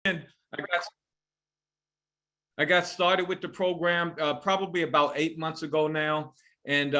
And I got started with the program probably about 8 months ago now. And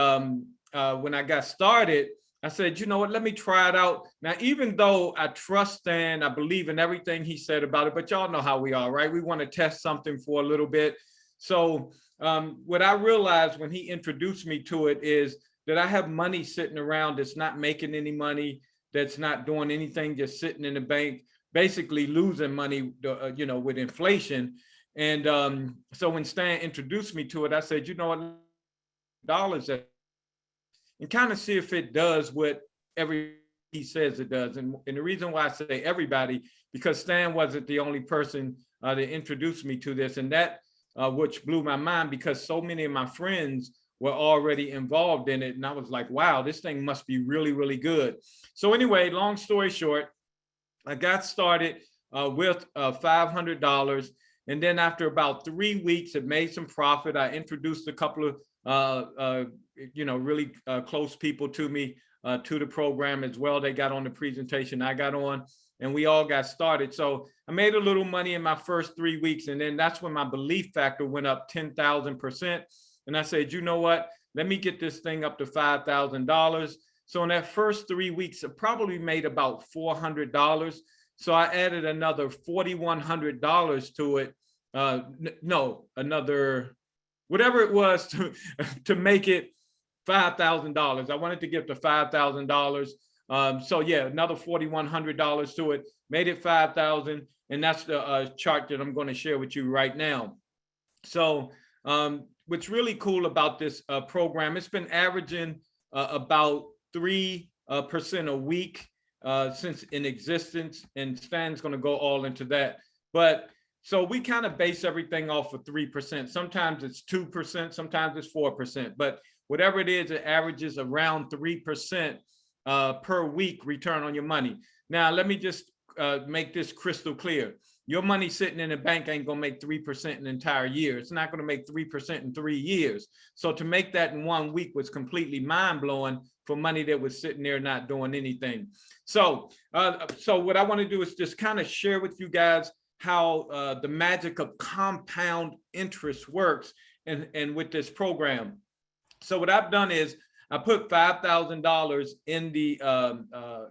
when I got started, I said, you know what, let me try it out. Now, even though I trust Stan, I believe in everything he said about it, but y'all know how we are, right? We want to test something for a little bit. So what I realized when he introduced me to it is that I have money sitting around that's not making any money, that's not doing anything, just sitting in the bank, basically losing money, with inflation. And so when Stan introduced me to it, I said, you know what, dollars, and kind of see if it does what every he says it does. And the reason why I say everybody, because Stan wasn't the only person that introduced me to this, and that which blew my mind, because so many of my friends were already involved in it. And I was like, wow, this thing must be really, really good. So anyway, long story short, I got started with $500. And then after about 3 weeks, it made some profit. I introduced a couple of, really close people to me to the program as well. They got on the presentation I got on, and we all got started. So I made a little money in my first 3 weeks. And then that's when my belief factor went up 10,000%. And I said, you know what, let me get this thing up to $5,000. So in that first 3 weeks, it probably made about $400. So I added another $4,100 to it. Another whatever it was to make it $5,000. I wanted to get to $5,000. So yeah, another $4,100 to it, made it $5,000, and that's the chart that I'm going to share with you right now. So what's really cool about this program, it's been averaging about 3% a week since in existence, and Stan's going to go all into that. But so we kind of base everything off of 3%. Sometimes it's 2%, sometimes it's 4%, but whatever it is, it averages around 3% per week return on your money. Now, let me just make this crystal clear. Your money sitting in the bank ain't gonna make 3% an entire year. It's not gonna make 3% in 3 years. So to make that in 1 week was completely mind-blowing for money that was sitting there not doing anything. So what I want to do is just kind of share with you guys how the magic of compound interest works and with this program. So what I've done is I put $5,000 in the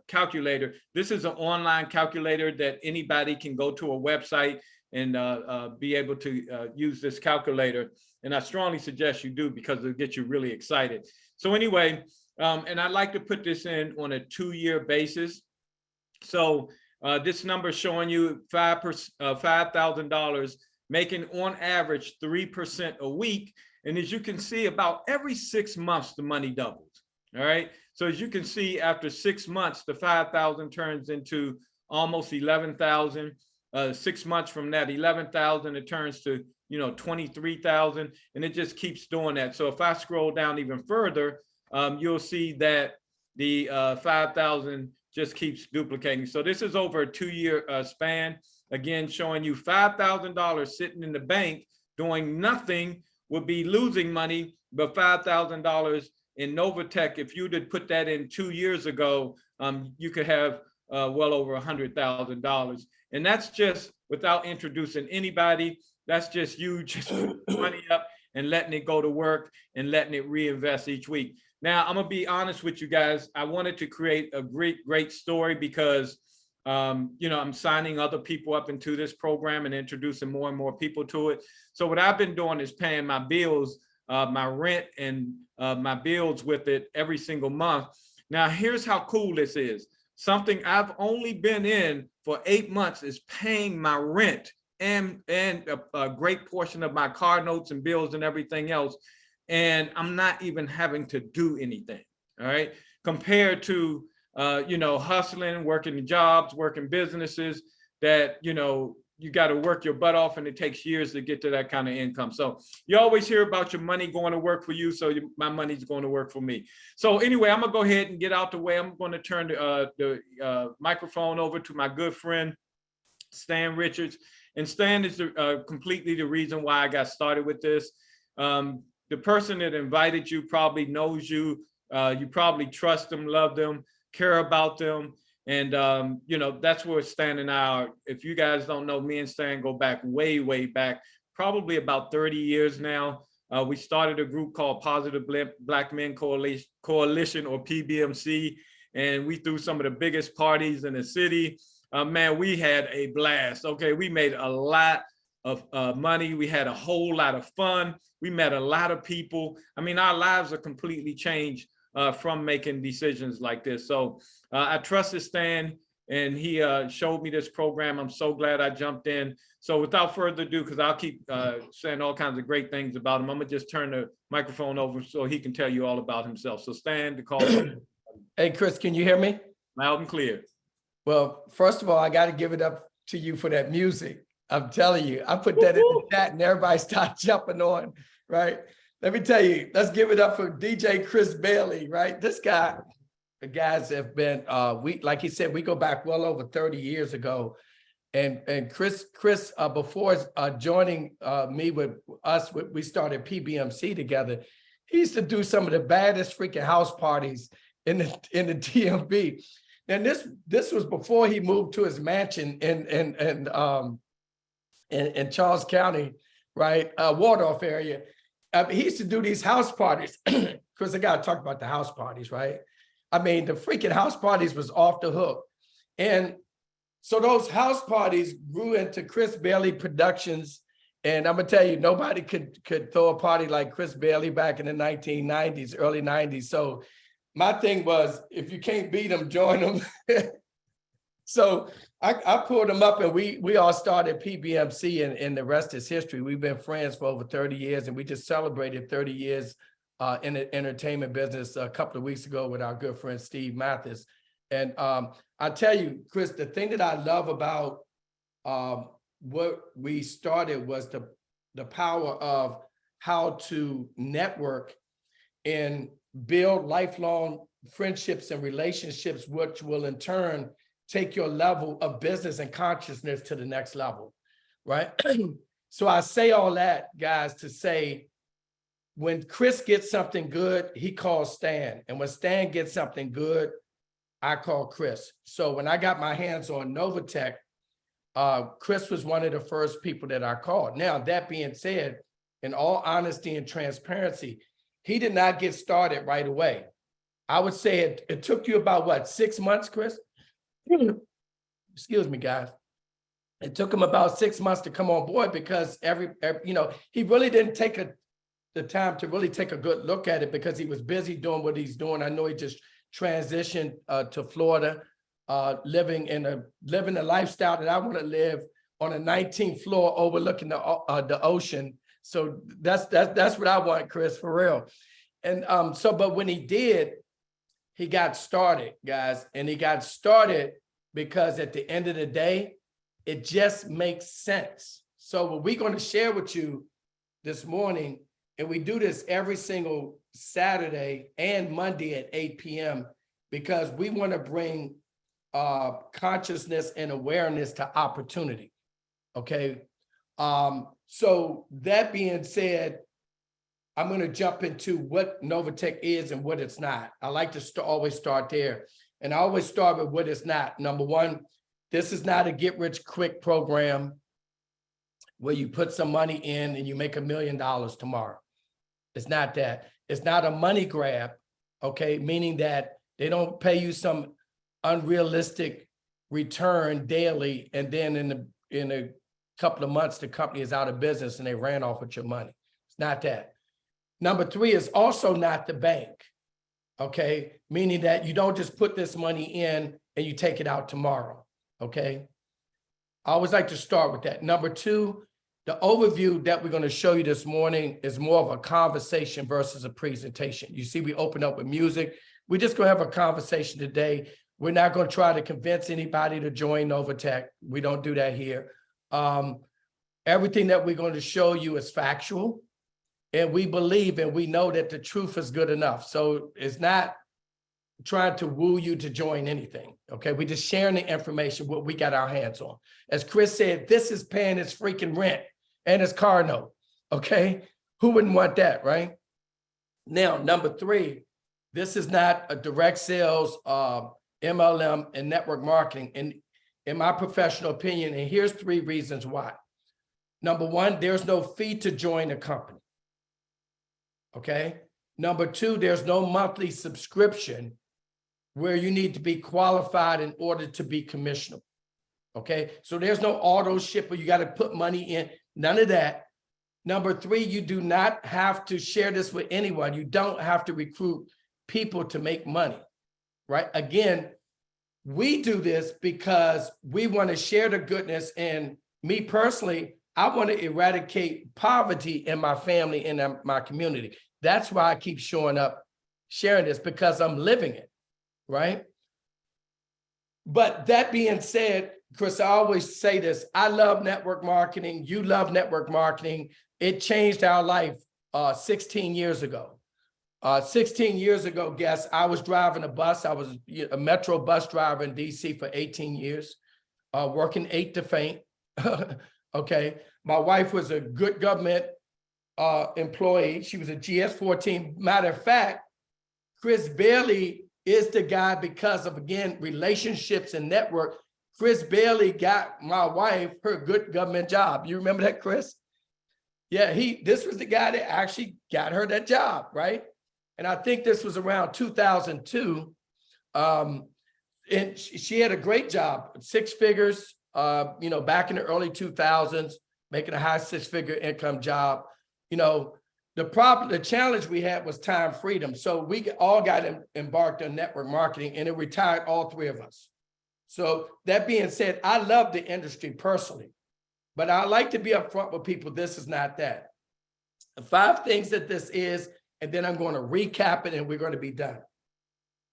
calculator. This is an online calculator that anybody can go to a website and be able to use this calculator. And I strongly suggest you do, because it'll get you really excited. So anyway, and I like to put this in on a 2-year basis. So this number is showing you $5,000, making on average 3% a week. And as you can see, about every 6 months, the money doubles. All right. So as you can see, after 6 months, the 5,000 turns into almost 11,000. 6 months from that, 11,000, it turns to 23,000, and it just keeps doing that. So if I scroll down even further, you'll see that the 5,000 just keeps duplicating. So this is over a 2-year span. Again, showing you $5,000 sitting in the bank doing nothing would be losing money, but $5,000 in Novatech, if you'd have put that in 2 years ago, you could have well over $100,000. And that's just without introducing anybody. That's just you just putting money up and letting it go to work and letting it reinvest each week. Now, I'm gonna be honest with you guys. I wanted to create a great story because I'm signing other people up into this program and introducing more and more people to it. So what I've been doing is paying my bills, my rent and my bills with it every single month. Now, here's how cool this is. Something I've only been in for 8 months is paying my rent and a great portion of my car notes and bills and everything else. And I'm not even having to do anything, all right? Compared to, hustling, working jobs, working businesses that, you got to work your butt off, and it takes years to get to that kind of income. So you always hear about your money going to work for you. So my money's going to work for me. So anyway, I'm going to go ahead and get out the way. I'm going to turn the microphone over to my good friend, Stan Richards. And Stan is completely the reason why I got started with this. The person that invited you probably knows you. You probably trust them, love them, care about them. And, you know, that's where Stan and I are. If you guys don't know, me and Stan go back way, way back, probably about 30 years now. We started a group called Positive Black Men Coalition, or PBMC, and we threw some of the biggest parties in the city. Man, we had a blast. Okay, we made a lot of money. We had a whole lot of fun. We met a lot of people. I mean, our lives are completely changed from making decisions like this. So I trusted Stan, and he showed me this program. I'm so glad I jumped in. So without further ado, because I'll keep saying all kinds of great things about him, I'm gonna just turn the microphone over so he can tell you all about himself. So Stan, the call. Hey, Chris, can you hear me? Loud and clear. Well, first of all, I got to give it up to you for that music. I'm telling you, I put that in the chat and everybody started jumping on, right? Let me tell you, let's give it up for DJ Chris Bailey, right? This guy, the guys have been, like he said, we go back well over 30 years ago. And Chris, before joining me with us, we started PBMC together. He used to do some of the baddest freaking house parties in the DMV. And this was before he moved to his mansion in Charles County, right? Waldorf area. He used to do these house parties. Because I got to talk about the house parties, right? I mean, the freaking house parties was off the hook. And so those house parties grew into Chris Bailey Productions. And I'm gonna tell you, nobody could throw a party like Chris Bailey back in the 1990s, early 90s. So my thing was, if you can't beat them, join them. So I pulled them up, and we all started PBMC, and the rest is history. We've been friends for over 30 years, and we just celebrated 30 years in the entertainment business a couple of weeks ago with our good friend Steve Mathis. And I tell you, Chris, the thing that I love about what we started was the power of how to network and build lifelong friendships and relationships, which will in turn take your level of business and consciousness to the next level, right? So I say all that, guys, to say, when Chris gets something good, he calls Stan. And when Stan gets something good, I call Chris. So when I got my hands on Novatech, Chris was one of the first people that I called. Now, that being said, in all honesty and transparency, he did not get started right away. I would say it took you about, what, 6 months, Chris? Excuse me, guys. It took him about 6 months to come on board, because every you know, he really didn't take the time to really take a good look at it, because he was busy doing what he's doing. I know he just transitioned to Florida, living a lifestyle that I want to live, on a 19th floor overlooking the ocean. So that's what I want, Chris, for real. And but when he did, he got started, guys, and he got started because at the end of the day, it just makes sense. So what we're going to share with you this morning, and we do this every single Saturday and Monday at 8 p.m. because we want to bring consciousness and awareness to opportunity. Okay. So that being said, I'm going to jump into what Novatech is and what it's not. I like to always start there. And I always start with what it's not. Number one, this is not a get-rich-quick program where you put some money in and you make $1 million tomorrow. It's not that. It's not a money grab, okay? Meaning that they don't pay you some unrealistic return daily, and then in a couple of months, the company is out of business and they ran off with your money. It's not that. Number three is also not the bank, okay? Meaning that you don't just put this money in and you take it out tomorrow, okay? I always like to start with that. Number two, the overview that we're going to show you this morning is more of a conversation versus a presentation. You see, we open up with music. We're just going to have a conversation today. We're not going to try to convince anybody to join Novatech. We don't do that here. Everything that we're going to show you is factual. And we believe and we know that the truth is good enough. So it's not trying to woo you to join anything, okay? We're just sharing the information, what we got our hands on. As Chris said, this is paying his freaking rent and his car note, okay? Who wouldn't want that, right? Now, number three, this is not a direct sales MLM, and network marketing, and in my professional opinion, and here's 3 reasons why. Number 1, there's no fee to join a company. Okay. Number 2, there's no monthly subscription where you need to be qualified in order to be commissionable. Okay. So there's no auto ship where you got to put money in, none of that. Number 3, you do not have to share this with anyone. You don't have to recruit people to make money, right? Again, we do this because we want to share the goodness, and me personally, I want to eradicate poverty in my family and in my community. That's why I keep showing up, sharing this, because I'm living it, right? But that being said, Chris, I always say this, I love network marketing. You love network marketing. It changed our life 16 years ago. 16 years ago, guess, I was driving a bus. I was a Metro bus driver in DC for 18 years, working 8 to faint. Okay. My wife was a good government employee. She was a GS-14. Matter of fact, Chris Bailey is the guy because of, again, relationships and network. Chris Bailey got my wife her good government job. You remember that, Chris? Yeah, this was the guy that actually got her that job, right? And I think this was around 2002. And she had a great job, 6 figures, back in the early 2000s, making a high 6-figure income job. The challenge we had was time freedom. So we all got embarked on network marketing, and it retired all 3 of us. So that being said, I love the industry personally, but I like to be upfront with people. This is not that. The 5 things that this is, and then I'm going to recap it and we're going to be done.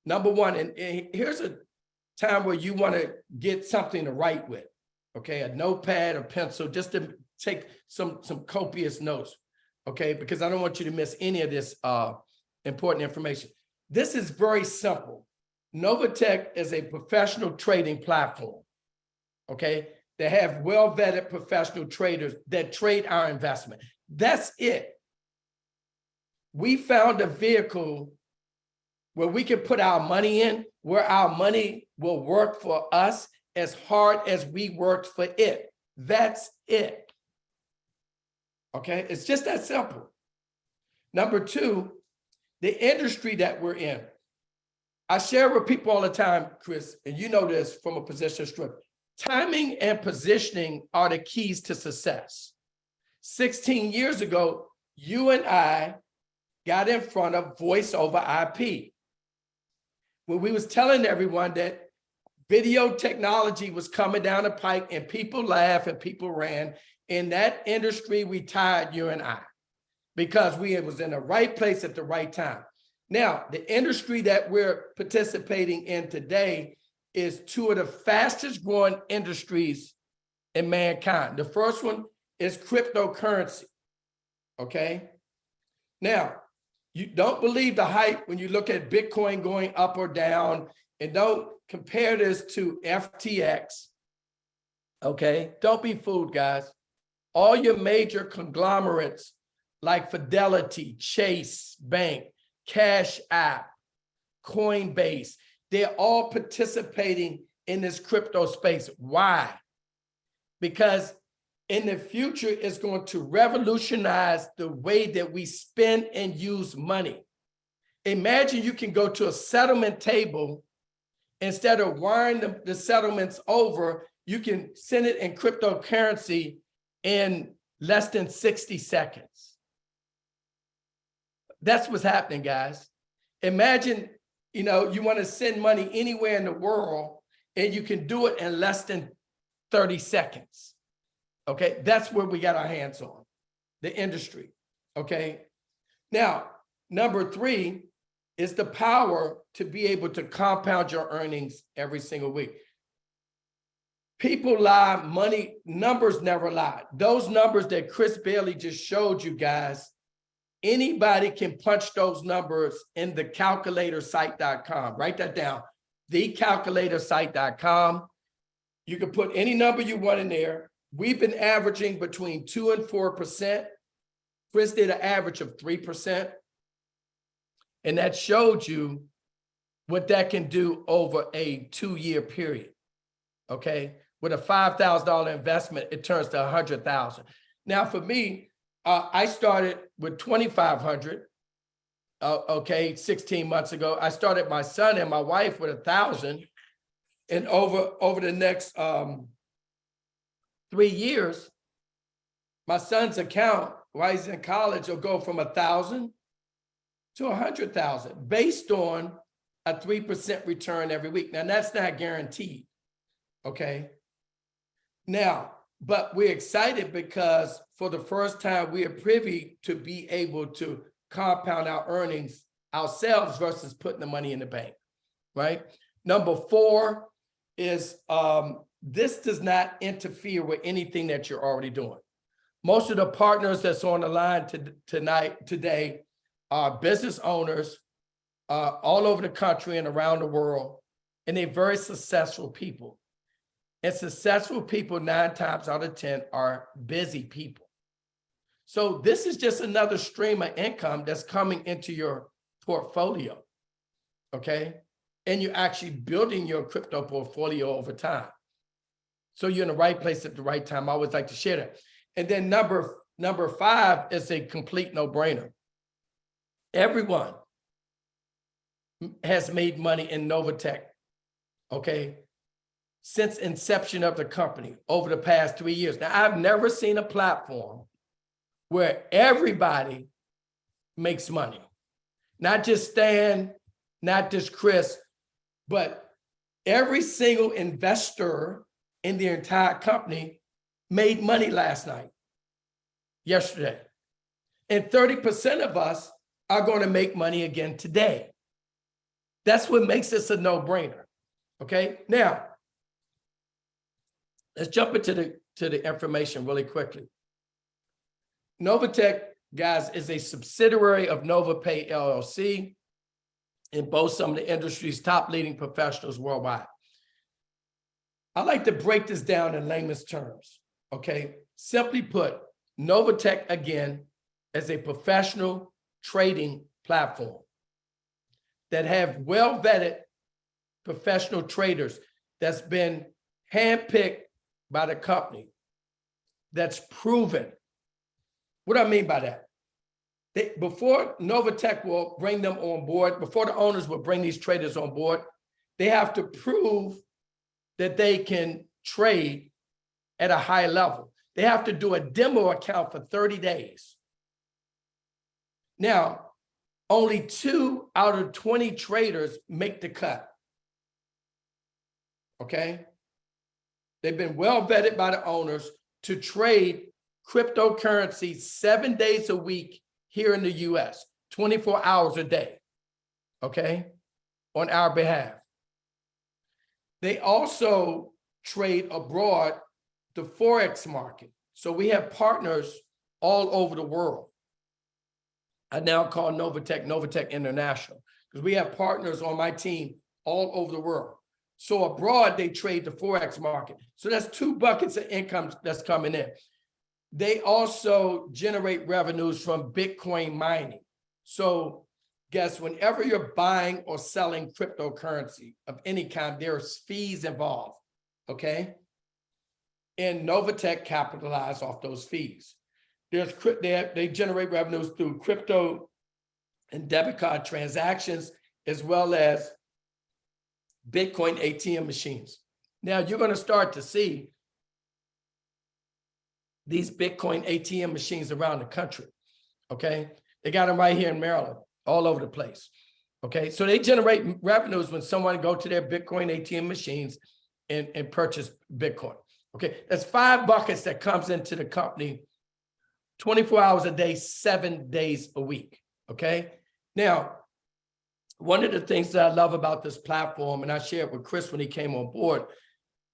Number 1, and here's a time where you want to get something to write with, okay? A notepad or pencil, just to take some copious notes, okay? Because I don't want you to miss any of this important information. This is very simple. Novatech is a professional trading platform, okay? They have well-vetted professional traders that trade our investment. That's it. We found a vehicle where we can put our money in, where our money will work for us as hard as we worked for it. That's it. Okay, it's just that simple. Number 2, the industry that we're in. I share with people all the time, Chris, and you know this from a position of strength. Timing and positioning are the keys to success. 16 years ago, you and I got in front of voice over IP. When we was telling everyone that video technology was coming down the pike and people laughed and people ran, in that industry, we tied you and I because we was in the right place at the right time. Now, the industry that we're participating in today is 2 of the fastest growing industries in mankind. The first one is cryptocurrency, okay? Now, you don't believe the hype when you look at Bitcoin going up or down, and don't compare this to FTX, okay? Don't be fooled, guys. All your major conglomerates like Fidelity, Chase Bank, Cash App, Coinbase, they're all participating in this crypto space. Why? Because in the future, it's going to revolutionize the way that we spend and use money. Imagine you can go to a settlement table, instead of wiring the settlements over, you can send it in cryptocurrency in less than 60 seconds. That's what's happening, guys. Imagine, you want to send money anywhere in the world and you can do it in less than 30 seconds. Okay, that's where we got our hands on, the industry. Okay, now, number 3 is the power to be able to compound your earnings every single week. People lie, money, numbers never lie. Those numbers that Chris Bailey just showed you guys, anybody can punch those numbers in the calculatorsite.com. Write that down, thecalculatorsite.com. You can put any number you want in there. We've been averaging between 2 and 4%. Chris did an average of 3%. And that showed you what that can do over a 2-year period. Okay, with a $5,000 investment, it turns to 100,000. Now, for me, I started with 2,500. Okay, 16 months ago. I started my son and my wife with 1,000, and over the next 3 years, my son's account while he's in college will go from 1,000 to 100,000 based on a 3% return every week. Now, that's not guaranteed. Okay. Now, but we're excited because for the first time, we are privy to be able to compound our earnings ourselves versus putting the money in the bank, right? Number 4 is this does not interfere with anything that you're already doing. Most of the partners that's on the line today are business owners all over the country and around the world, and they're very successful people. And successful people 9 times out of 10 are busy people. So this is just another stream of income that's coming into your portfolio, okay? And you're actually building your crypto portfolio over time. So you're in the right place at the right time. I always like to share that. And then number 5 is a complete no-brainer. Everyone has made money in Novatech, okay, since inception of the company over the past 3 years. Now, I've never seen a platform where everybody makes money. Not just Stan, not just Chris, but every single investor in the entire company made money yesterday. And 30% of us are going to make money again today. That's what makes this a no-brainer. Okay, now let's jump into the information really quickly. Novatech, guys, is a subsidiary of NovaPay LLC and boasts some of the industry's top leading professionals worldwide. I like to break this down in layman's terms. Okay, simply put, Novatech again is a professional trading platform that have well-vetted professional traders that's been handpicked by the company, that's proven. What do I mean by that? Before Novatech will bring them on board, before the owners will bring these traders on board, they have to prove that they can trade at a high level. They have to do a demo account for 30 days. Now, only 2 out of 20 traders make the cut. Okay? They've been well vetted by the owners to trade cryptocurrency 7 days a week here in the US, 24 hours a day, okay, on our behalf. They also trade abroad the Forex market. So we have partners all over the world. I now call Novatech International, because we have partners on my team all over the world. So abroad, they trade the Forex market. So that's 2 buckets of income that's coming in. They also generate revenues from Bitcoin mining. So guess whenever you're buying or selling cryptocurrency of any kind, there's fees involved, okay? And Novatech capitalize off those fees. They generate revenues through crypto and debit card transactions, as well as Bitcoin ATM machines. Now you're going to start to see these Bitcoin ATM machines around the country, okay? They got them right here in Maryland, all over the place, okay? So they generate revenues when someone go to their Bitcoin ATM machines and purchase Bitcoin, okay? That's 5 buckets that comes into the company 24 hours a day, 7 days a week, okay? Now, one of the things that I love about this platform, and I shared with Chris when he came on board,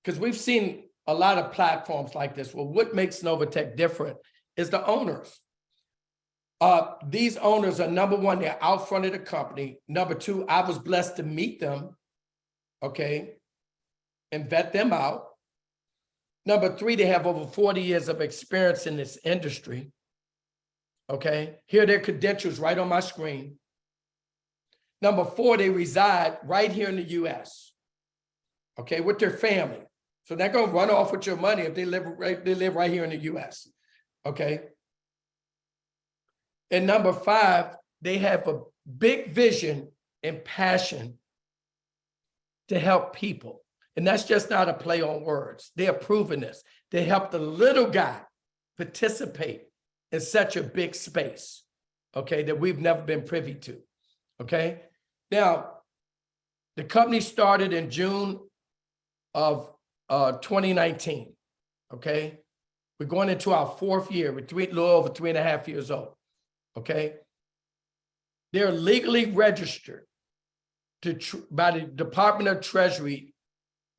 because we've seen a lot of platforms like this. Well, what makes Novatech different is the owners. These owners are, number 1, they're out front of the company. Number 2, I was blessed to meet them, okay, and vet them out. Number 3, they have over 40 years of experience in this industry, okay? Here are their credentials right on my screen. Number 4, they reside right here in the US, okay, with their family. So they're going to run off with your money if they live right here in the US, okay? And number 5, they have a big vision and passion to help people. And that's just not a play on words. They are proving this. They help the little guy participate in such a big space, okay, that we've never been privy to, okay? Now, the company started in June of 2019, okay? We're going into our 4th year. We're a little over 3.5 years old, okay? They're legally registered by the Department of Treasury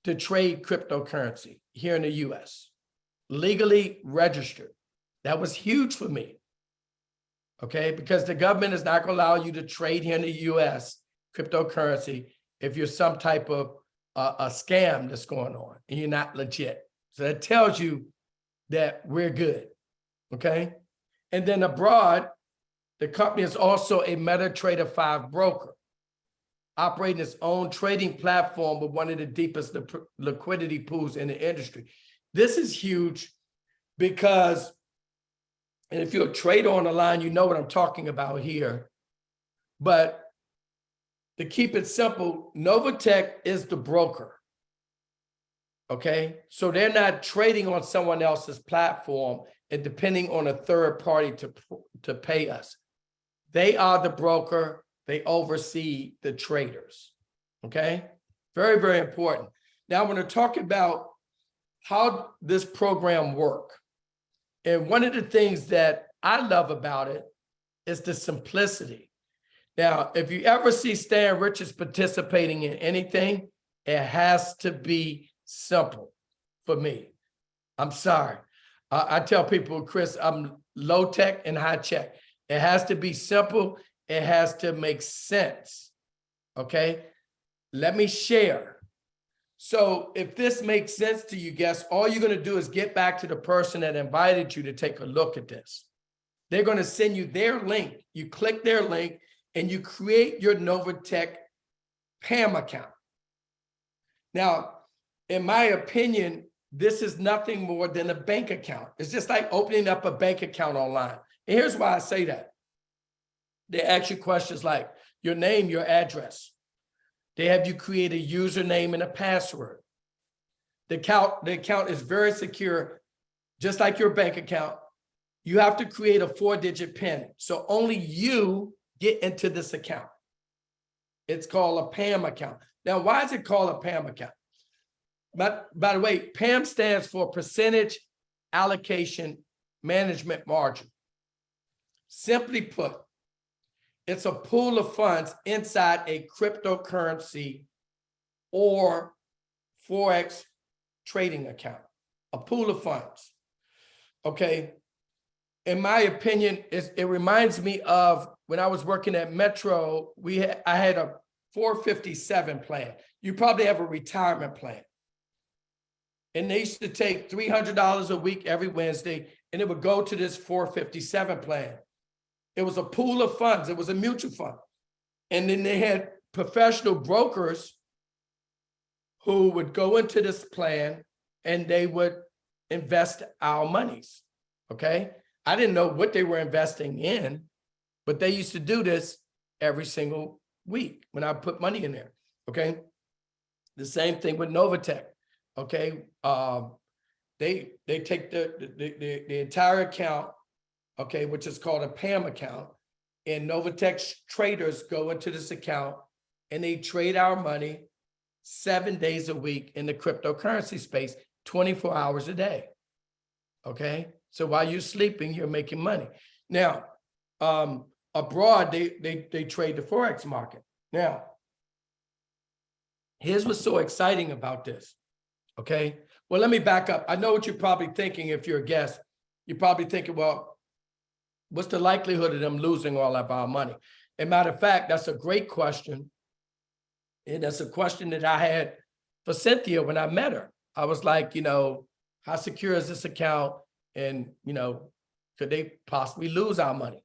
to trade cryptocurrency here in the US. Legally registered. That was huge for me, okay? Because the government is not going to allow you to trade here in the US cryptocurrency if you're some type of a scam that's going on and you're not legit. So that tells you that we're good, okay? And then abroad, the company is also a MetaTrader 5 broker, operating its own trading platform with one of the deepest liquidity pools in the industry. This is huge because, and if you're a trader on the line, you know what I'm talking about here. But to keep it simple, Novatech is the broker, okay? So they're not trading on someone else's platform and depending on a third party to pay us. They are the broker. They oversee the traders, okay? Very, very important. Now, I want to talk about how this program works. And one of the things that I love about it is the simplicity. Now, if you ever see Stan Richards participating in anything, it has to be simple for me. I'm sorry. I tell people, Chris, I'm low tech and high check. It has to be simple. It has to make sense, okay? Let me share. So if this makes sense to you, guys, all you're going to do is get back to the person that invited you to take a look at this. They're going to send you their link. You click their link and you create your Novatech PAM account. Now, in my opinion, this is nothing more than a bank account. It's just like opening up a bank account online. And here's why I say that. They ask you questions like your name, your address. They have you create a username and a password. The account is very secure, just like your bank account. You have to create a 4-digit PIN. So only you get into this account. It's called a PAM account. Now, why is it called a PAM account? But by the way, PAM stands for Percentage Allocation Management Margin. Simply put, it's a pool of funds inside a cryptocurrency or Forex trading account, a pool of funds, okay? In my opinion, it reminds me of when I was working at Metro, I had a 457 plan. You probably have a retirement plan. And they used to take $300 a week every Wednesday, and it would go to this 457 plan. It was a pool of funds. It was a mutual fund. And then they had professional brokers who would go into this plan and they would invest our monies, okay? I didn't know what they were investing in, but they used to do this every single week when I put money in there, okay? The same thing with Novatech, okay? They take the entire account, okay, which is called a PAM account, and Novatech traders go into this account and they trade our money 7 days a week in the cryptocurrency space, 24 hours a day, okay? So while you're sleeping, you're making money. Now, abroad, they trade the Forex market. Now, here's what's so exciting about this, okay? Well, let me back up. I know what you're probably thinking if you're a guest. You're probably thinking, well, what's the likelihood of them losing all of our money? As a matter of fact, that's a great question. And that's a question that I had for Cynthia when I met her. I was like, how secure is this account? And, could they possibly lose our money?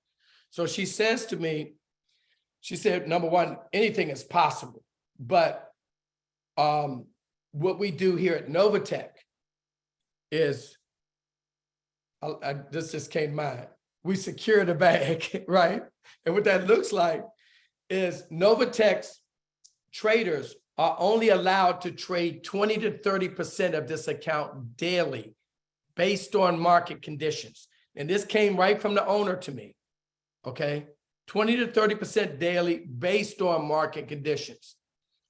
So she says to me, she said, number one, anything is possible. But what we do here at Novatech is, this just came to mind. We secure the bag, right? And what that looks like is Novatech's traders are only allowed to trade 20 to 30% of this account daily based on market conditions. And this came right from the owner to me, okay? 20 to 30% daily based on market conditions,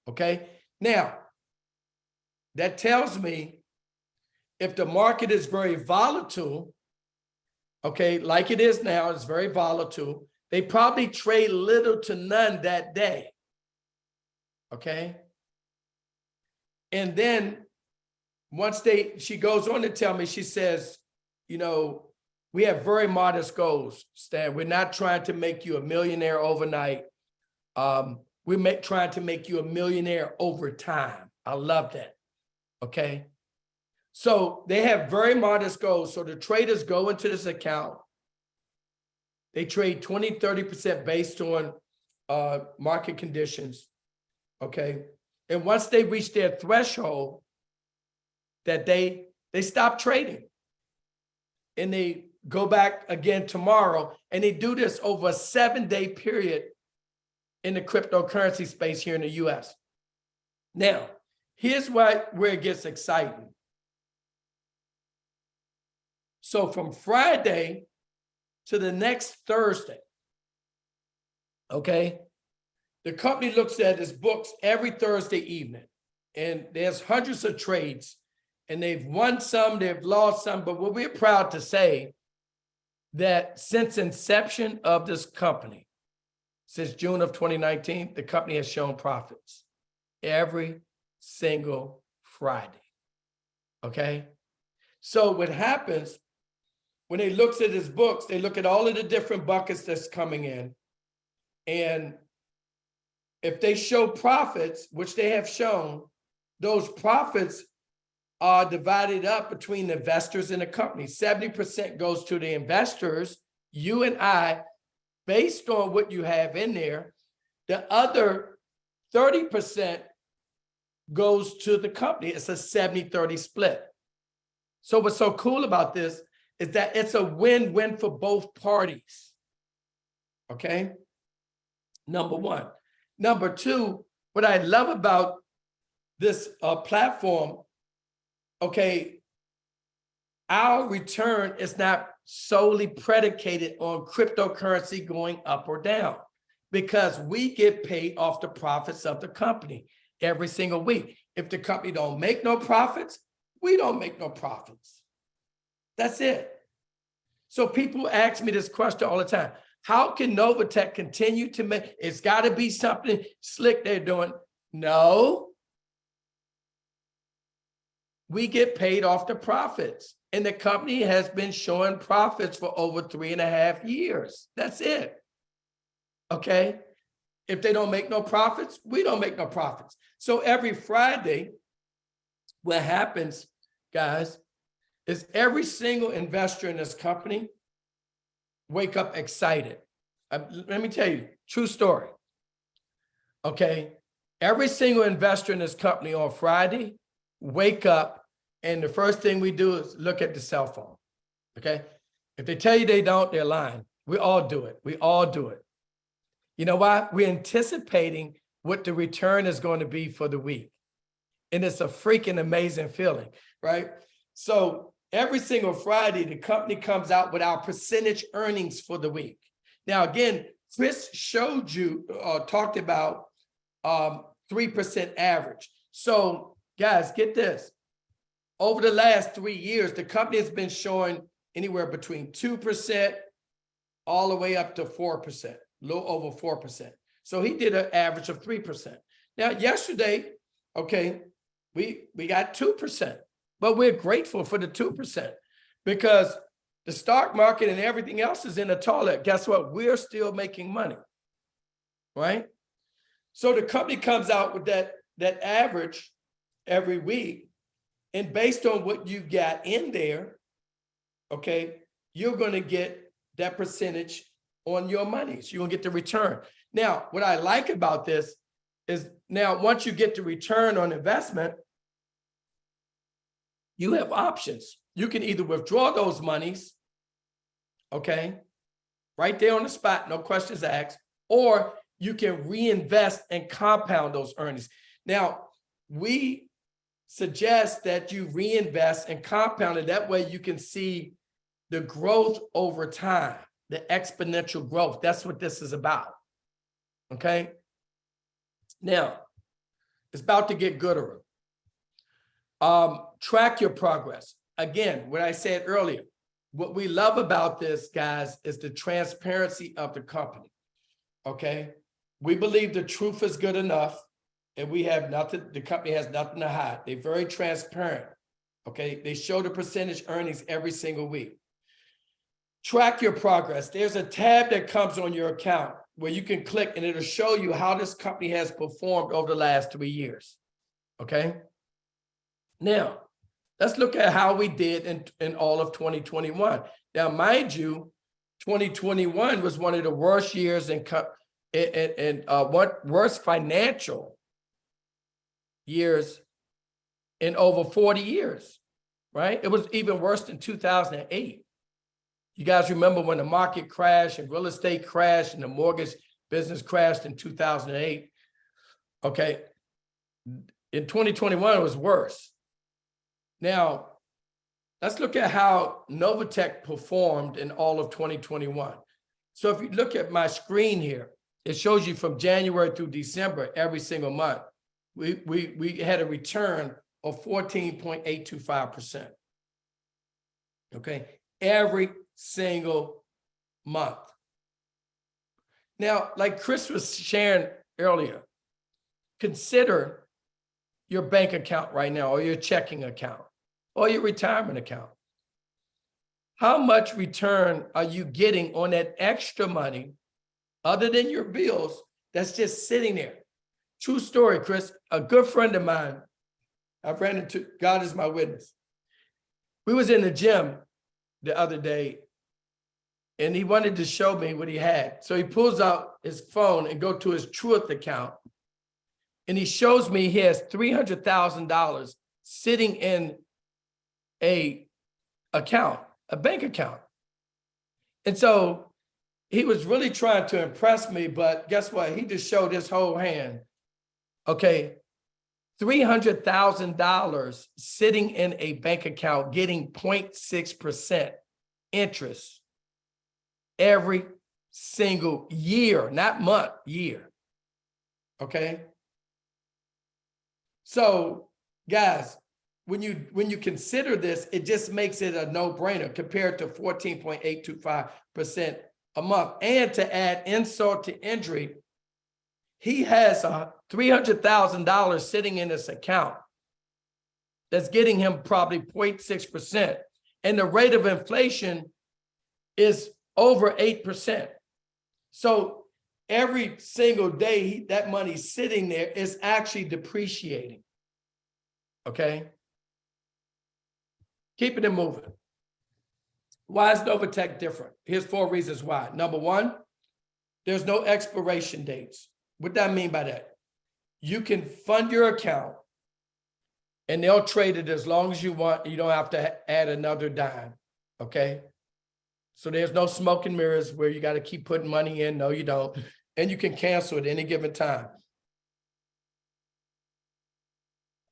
okay? Now, that tells me if the market is very volatile, okay, like it is now, it's very volatile, they probably trade little to none that day, okay? And then once she goes on to tell me, she says, you know, we have very modest goals, Stan. We're not trying to make you a millionaire overnight. We're trying to make you a millionaire over time. I love that, okay? So they have very modest goals. So the traders go into this account. They trade 20, 30% based on market conditions, okay? And once they reach their threshold, that they stop trading. And they go back again tomorrow, and they do this over a 7-day period in the cryptocurrency space here in the US. Now, here's where it gets exciting. So from Friday to the next Thursday, okay, the company looks at its books every Thursday evening, and there's hundreds of trades, and they've won some, they've lost some, but what we're proud to say that since inception of this company, since June of 2019, the company has shown profits every single Friday, okay? So what happens when they looks at his books, they look at all of the different buckets that's coming in, and if they show profits, which they have shown, those profits are divided up between the investors in the company. 70% goes to the investors, you and I, based on what you have in there. The other 30% goes to the company. It's a 70-30 split. So what's so cool about this is that it's a win-win for both parties, okay? Number one. Number two, what I love about this platform, okay, our return is not solely predicated on cryptocurrency going up or down, because we get paid off the profits of the company every single week. If the company don't make no profits, we don't make no profits. That's it. So people ask me this question all the time. How can Novatech continue to make, it's got to be something slick they're doing. No. We get paid off the profits. And the company has been showing profits for over 3.5 years. That's it. Okay? If they don't make no profits, we don't make no profits. So every Friday, what happens, guys, is every single investor in this company wake up excited. Let me tell you, true story. Okay? Every single investor in this company on Friday wake up, and the first thing we do is look at the cell phone, okay? If they tell you they don't, they're lying. We all do it. We all do it. You know why? We're anticipating what the return is going to be for the week. And it's a freaking amazing feeling, right? So every single Friday, the company comes out with our percentage earnings for the week. Now, again, Chris showed you, talked about 3% average. So guys, get this. Over the last 3 years, the company has been showing anywhere between 2% all the way up to 4%, a little over 4%. So he did an average of 3%. Now, yesterday, okay, we got 2%, but we're grateful for the 2% because the stock market and everything else is in the toilet. Guess what? We're still making money, right? So the company comes out with that average every week. And based on what you got in there, okay, you're going to get that percentage on your monies. You're going to get the return. Now, what I like about this is now once you get the return on investment, you have options. You can either withdraw those monies, okay, right there on the spot, no questions asked, or you can reinvest and compound those earnings. Now, we suggest that you reinvest and compound it. That way you can see the growth over time, the exponential growth. That's what this is about, okay? Now, it's about to get gooder. Track your progress. Again, what I said earlier, what we love about this, guys, is the transparency of the company, okay? We believe the truth is good enough and we have nothing, the company has nothing to hide. They're very transparent, okay? They show the percentage earnings every single week. Track your progress. There's a tab that comes on your account where you can click and it'll show you how this company has performed over the last 3 years, okay? Now, let's look at how we did in all of 2021. Now, mind you, 2021 was one of the worst years worst financial years in over 40 years, right? It was even worse in 2008. You guys remember when the market crashed and real estate crashed and the mortgage business crashed in 2008? Okay, in 2021, it was worse. Now, let's look at how Novatech performed in all of 2021. So if you look at my screen here, it shows you from January through December, every single month, we had a return of 14.825%. Okay, every single month. Now, like Chris was sharing earlier, consider your bank account right now, or your checking account, or your retirement account. How much return are you getting on that extra money other than your bills that's just sitting there? True story, Chris. A good friend of mine, I ran into, God is my witness. We was in the gym the other day and he wanted to show me what he had. So he pulls out his phone and go to his Truth account. And he shows me he has $300,000 sitting in a bank account. And so he was really trying to impress me, but guess what? He just showed his whole hand. Okay, $300,000 sitting in a bank account getting 0.6% interest every single year, not month, year. Okay. So guys, when you consider this, it just makes it a no-brainer compared to 14.825% a month. And to add insult to injury, he has $300,000 sitting in this account that's getting him probably 0.6%. And the rate of inflation is over 8%. So every single day that money's sitting there is actually depreciating. Okay? Keeping it moving. Why is Novatech different? Here's 4 reasons why. Number 1, there's no expiration dates. What do I mean by that? You can fund your account and they'll trade it as long as you want. You don't have to add another dime. Okay? So there's no smoke and mirrors where you got to keep putting money in. No, you don't. And you can cancel at any given time.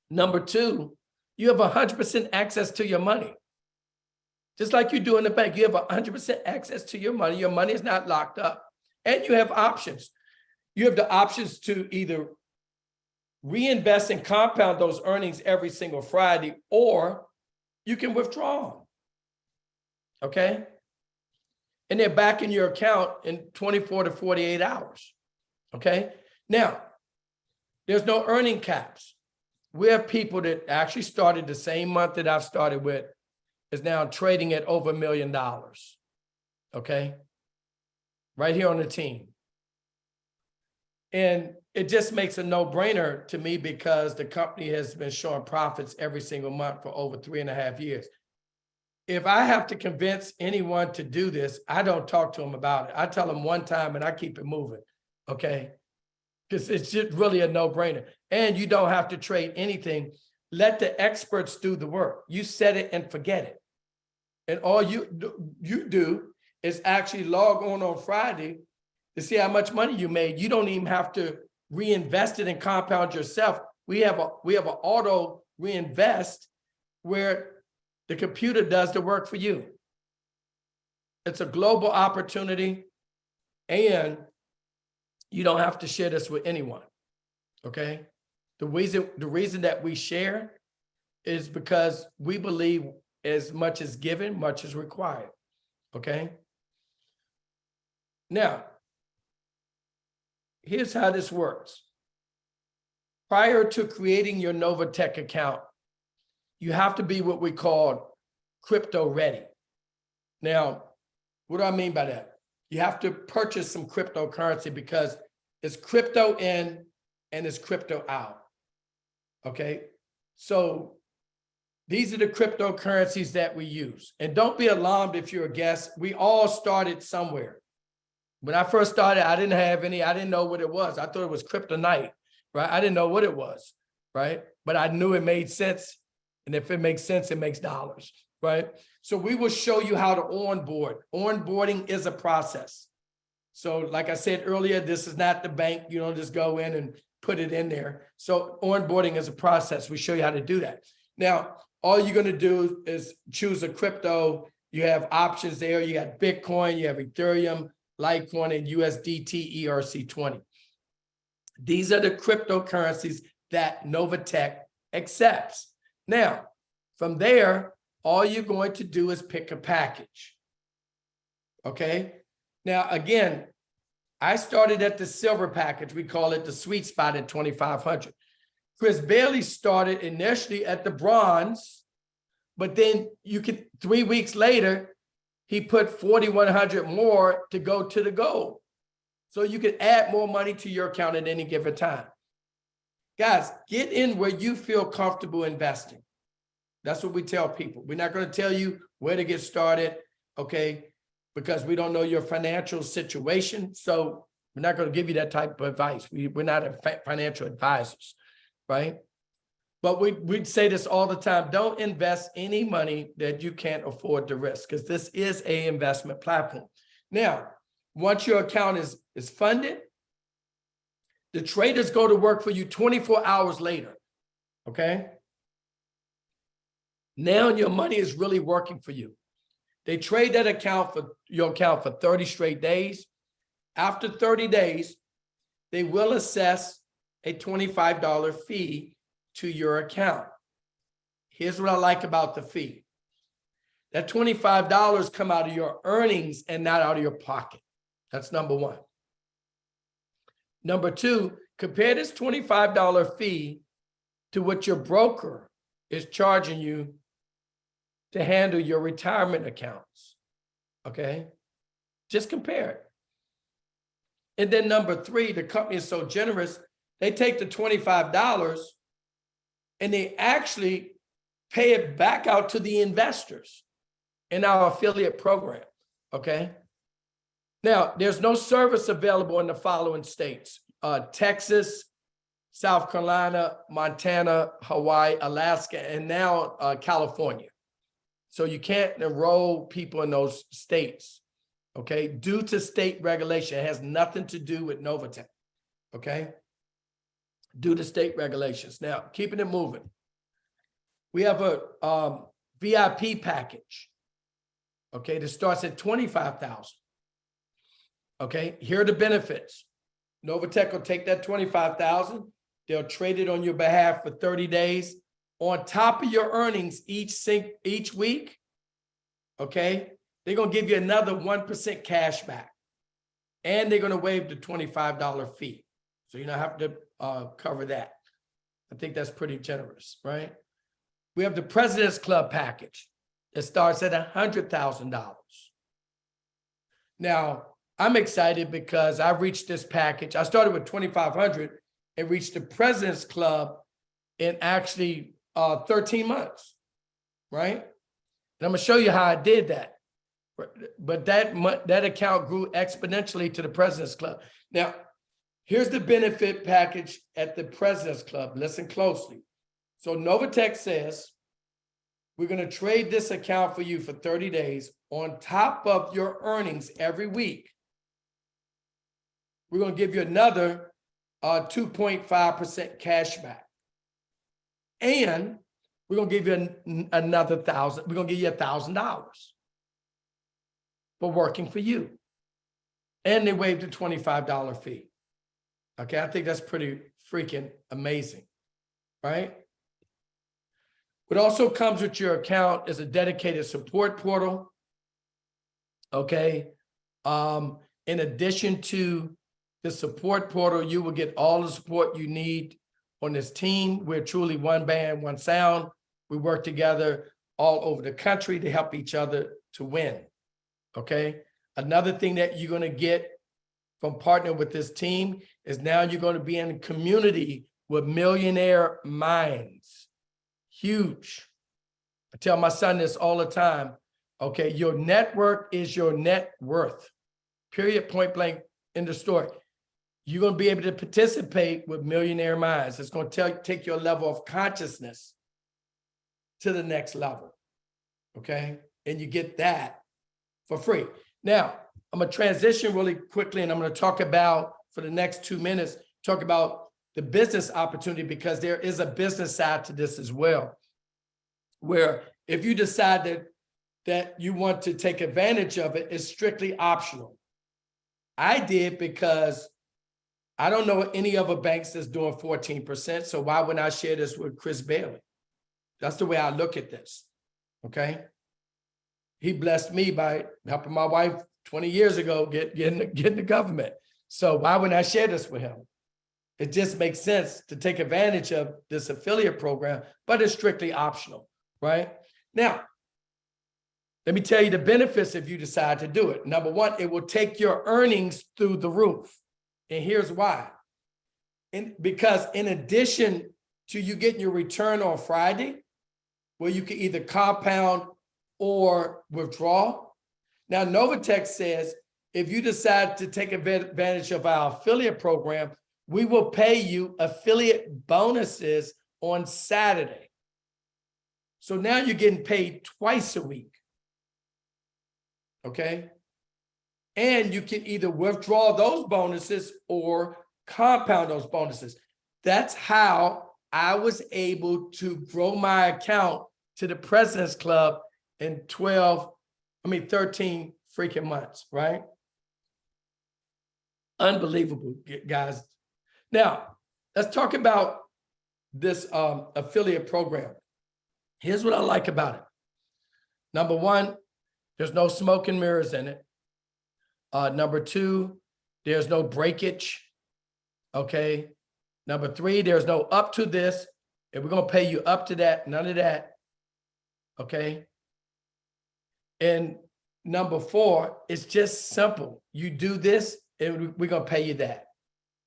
Number 2, you have 100% access to your money. Just like you do in the bank, you have 100% access to your money. Your money is not locked up. And you have options. You have the options to either reinvest and compound those earnings every single Friday, or you can withdraw them. Okay? And they're back in your account in 24 to 48 hours. Okay? Now, there's no earning caps. We have people that actually started the same month that I've started with, is now trading at over $1 million. Okay? Right here on the team. And it just makes a no-brainer to me because the company has been showing profits every single month for over 3.5 years. If I have to convince anyone to do this, I don't talk to them about it. I tell them one time and I keep it moving. okay? Because it's just really a no-brainer. And you don't have to trade anything. Let the experts do the work. You set it and forget it. And all you do is actually log on Friday to see how much money you made. You don't even have to reinvest it and compound yourself. We have an auto reinvest where the computer does the work for you. It's a global opportunity, and you don't have to share this with anyone, okay? The reason that we share is because we believe as much is given, much is required, okay? Now, here's how this works. Prior to creating your Novatech account, you have to be what we call crypto ready. Now, what do I mean by that? You have to purchase some cryptocurrency because it's crypto in and it's crypto out, okay? So these are the cryptocurrencies that we use. And don't be alarmed if you're a guest. We all started somewhere. When I first started, I didn't have any, I didn't know what it was. I thought it was kryptonite, right? I didn't know what it was, right? But I knew it made sense. And if it makes sense, it makes dollars, right? So we will show you how to onboard. Onboarding is a process. So like I said earlier, this is not the bank. You don't just go in and put it in there. So onboarding is a process. We show you how to do that. Now, all you're going to do is choose a crypto. You have options there. You got Bitcoin, you have Ethereum, Litecoin, and USDT ERC20. These are the cryptocurrencies that Novatech accepts. Now, from there, all you're going to do is pick a package. Okay? Now, again, I started at the silver package. We call it the sweet spot at 2,500. Chris Bailey started initially at the bronze, but then 3 weeks later, he put 4,100 more to go to the gold. So you can add more money to your account at any given time. Guys, get in where you feel comfortable investing. That's what we tell people. We're not going to tell you where to get started, okay, because we don't know your financial situation. So we're not going to give you that type of advice. We're not financial advisors, right? But we'd say this all the time. Don't invest any money that you can't afford to risk, because this is an investment platform. Now, once your account is funded, the traders go to work for you 24 hours later, okay? Now your money is really working for you. They trade that account for your account for 30 straight days. After 30 days, they will assess a $25 fee to your account. Here's what I like about the fee. That $25 come out of your earnings and not out of your pocket. That's number one. Number two, compare this $25 fee to what your broker is charging you to handle your retirement accounts, okay? Just compare it. And then number three, the company is so generous, they take the $25 and they actually pay it back out to the investors in our affiliate program, okay? Now, there's no service available in the following states: Texas, South Carolina, Montana, Hawaii, Alaska, and now California. So you can't enroll people in those states, okay? Due to state regulation. It has nothing to do with Novatech, okay? Due to state regulations. Now, keeping it moving. We have a VIP package, okay, that starts at $25,000. Okay, here are the benefits. Novatech will take that $25,000. They'll trade it on your behalf for 30 days. On top of your earnings each week, okay, they're going to give you another 1% cash back. And they're going to waive the $25 fee. So you don't have to cover that. I think that's pretty generous, right? We have the President's Club package that starts at $100,000. Now, I'm excited because I reached this package. I started with 2,500 and reached the President's Club in actually 13 months, right? And I'm gonna show you how I did that. But that account grew exponentially to the President's Club. Now, Here's the benefit package at the President's Club. Listen closely. So Novatech says, we're going to trade this account for you for 30 days on top of your earnings every week. We're going to give you another 2.5% cash back. And we're going to give you another $1,000. We're going to give you $1,000 for working for you. And they waived the $25 fee. Okay, I think that's pretty freaking amazing, right? What also comes with your account is a dedicated support portal. Okay. In addition to the support portal, you will get all the support you need on this team. We're truly one band, one sound. We work together all over the country to help each other to win. Okay. Another thing that you're going to get from partnering with this team is now you're going to be in a community with millionaire minds. Huge. I tell my son this all the time. Okay, your network is your net worth. Period, point blank in the story. You're going to be able to participate with millionaire minds. It's going to take your level of consciousness to the next level. Okay, and you get that for free. Now, I'm going to transition really quickly, and I'm going to talk about, for the next 2 minutes, talk about the business opportunity, because there is a business side to this as well, where if you decide that you want to take advantage of it, it's strictly optional. I did because I don't know any other banks that's doing 14%, so why wouldn't I share this with Chris Bailey? That's the way I look at this, okay? He blessed me by helping my wife 20 years ago get the government. So why wouldn't I share this with him? It just makes sense to take advantage of this affiliate program, but it's strictly optional, right? Now, let me tell you the benefits if you decide to do it. Number one, it will take your earnings through the roof. And here's why. Because in addition to you getting your return on Friday, where you can either compound or withdraw. Now, Novatech says, if you decide to take advantage of our affiliate program, we will pay you affiliate bonuses on Saturday. So now you're getting paid twice a week. Okay. And you can either withdraw those bonuses or compound those bonuses. That's how I was able to grow my account to the President's Club in 13 freaking months, right? Unbelievable, guys. Now, let's talk about this affiliate program. Here's what I like about it. Number one, there's no smoke and mirrors in it. Number two, there's no breakage, okay? Number three, there's no up to this, and we're going to pay you up to that, none of that, okay? And number four, it's just simple. You do this, and we're going to pay you that.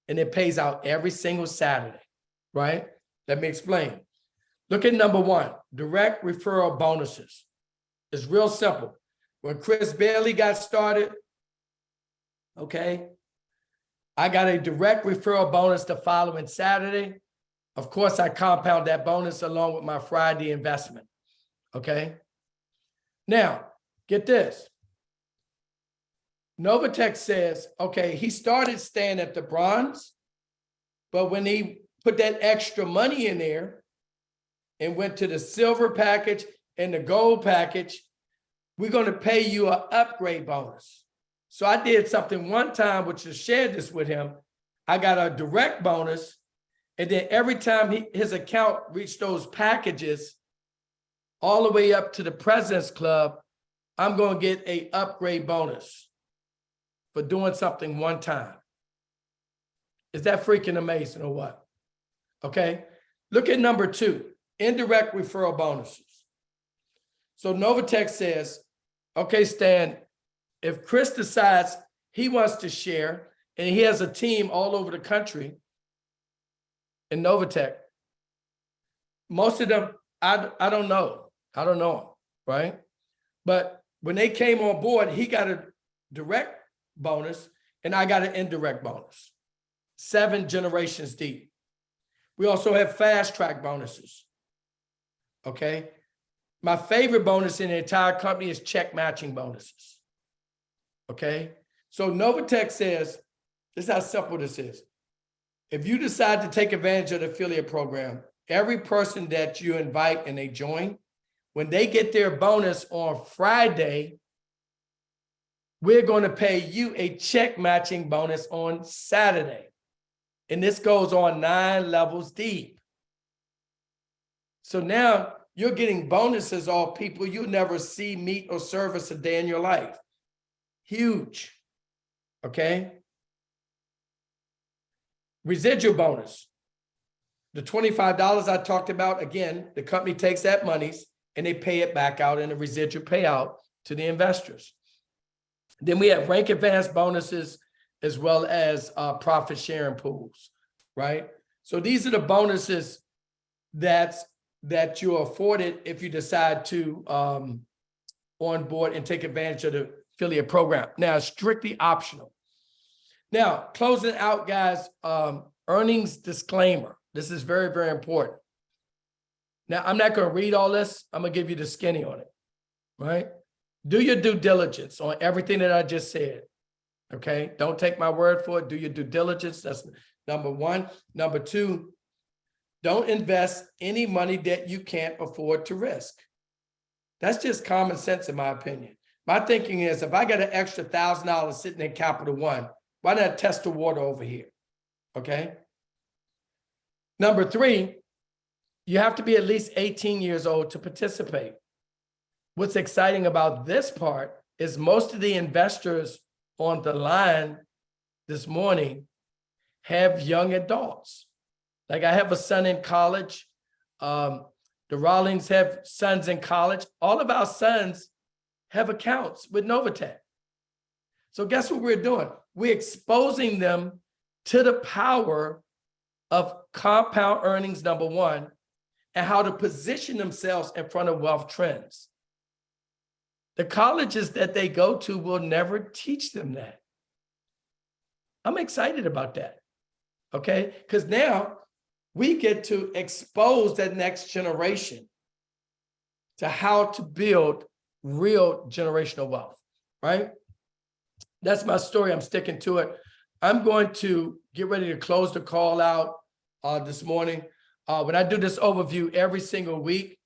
And it pays out every single Saturday, right? Let me explain. Look at number one, direct referral bonuses. It's real simple. When Chris Bailey got started, okay, I got a direct referral bonus the following Saturday. Of course, I compound that bonus along with my Friday investment, okay? Now, get this. Novatech says, okay, he started staying at the bronze, but when he put that extra money in there and went to the silver package and the gold package, we're going to pay you an upgrade bonus. So I did something one time, which is shared this with him. I got a direct bonus, and then every time his account reached those packages, all the way up to the President's Club, I'm going to get an upgrade bonus for doing something one time. Is that freaking amazing or what? Okay, look at number two, indirect referral bonuses. So Novatech says, okay, Stan, if Chris decides he wants to share and he has a team all over the country in Novatech, most of them, I don't know. I don't know them, right? But when they came on board, he got a direct bonus and I got an indirect bonus. 7 generations deep. We also have fast track bonuses. Okay. My favorite bonus in the entire company is check matching bonuses. Okay. So Novatech says, this is how simple this is. If you decide to take advantage of the affiliate program, every person that you invite and they join, when they get their bonus on Friday, we're going to pay you a check matching bonus on Saturday. And this goes on 9 levels deep. So now you're getting bonuses off people you never see, meet, or service a day in your life. Huge. Okay. Residual bonus. The $25 I talked about, again, the company takes that monies and they pay it back out in a residual payout to the investors. Then we have rank advance bonuses as well as profit sharing pools, right? So these are the bonuses that you're afforded if you decide to onboard and take advantage of the affiliate program. Now, it's strictly optional. Now, closing out, guys, earnings disclaimer. This is very, very important. Now, I'm not going to read all this. I'm going to give you the skinny on it, right? Do your due diligence on everything that I just said, okay? Don't take my word for it. Do your due diligence. That's number one. Number two, don't invest any money that you can't afford to risk. That's just common sense, in my opinion. My thinking is if I got an extra $1,000 sitting in Capital One, why not test the water over here? Okay. Number three, you have to be at least 18 years old to participate. What's exciting about this part is most of the investors on the line this morning have young adults. Like I have a son in college. The Rawlings have sons in college. All of our sons have accounts with Novatech. So guess what we're doing? We're exposing them to the power of compound earnings, number one, and how to position themselves in front of wealth trends. The colleges that they go to will never teach them that. I'm excited about that, okay? Because now we get to expose that next generation to how to build real generational wealth, right? That's my story. I'm sticking to it. I'm going to get ready to close the call out this morning. When I do this overview every single week,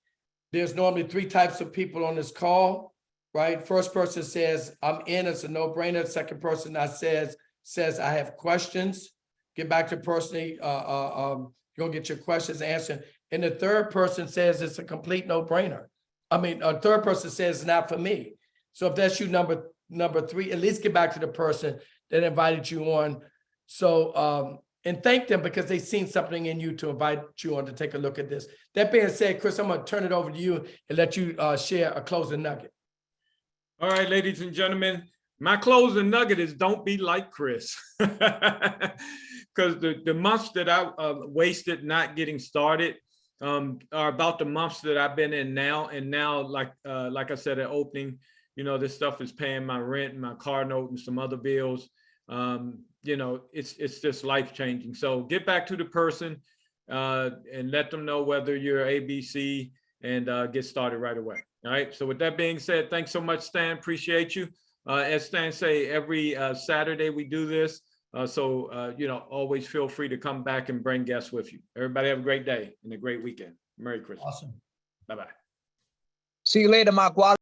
there's normally 3 types of people on this call, right? First person says, I'm in, it's a no-brainer. Second person that says, I have questions. Get back to personally, you'll get your questions answered. And the third person says it's a complete no-brainer. I mean, a third person says it's not for me. So if that's you, number 3, at least get back to the person that invited you on. So, and thank them because they've seen something in you to invite you on to take a look at this. That being said, Chris, I'm going to turn it over to you and let you share a closing nugget. All right, ladies and gentlemen, my closing nugget is don't be like Chris. Because the months that I wasted not getting started are about the months that I've been in now. And now, like I said at opening, you know, this stuff is paying my rent and my car note and some other bills. You know, it's just life-changing. So get back to the person and let them know whether you're ABC and get started right away. All right. So with that being said, thanks so much, Stan. Appreciate you. As Stan say, every Saturday we do this. So, you know, always feel free to come back and bring guests with you. Everybody have a great day and a great weekend. Merry Christmas. Awesome. Bye-bye. See you later, my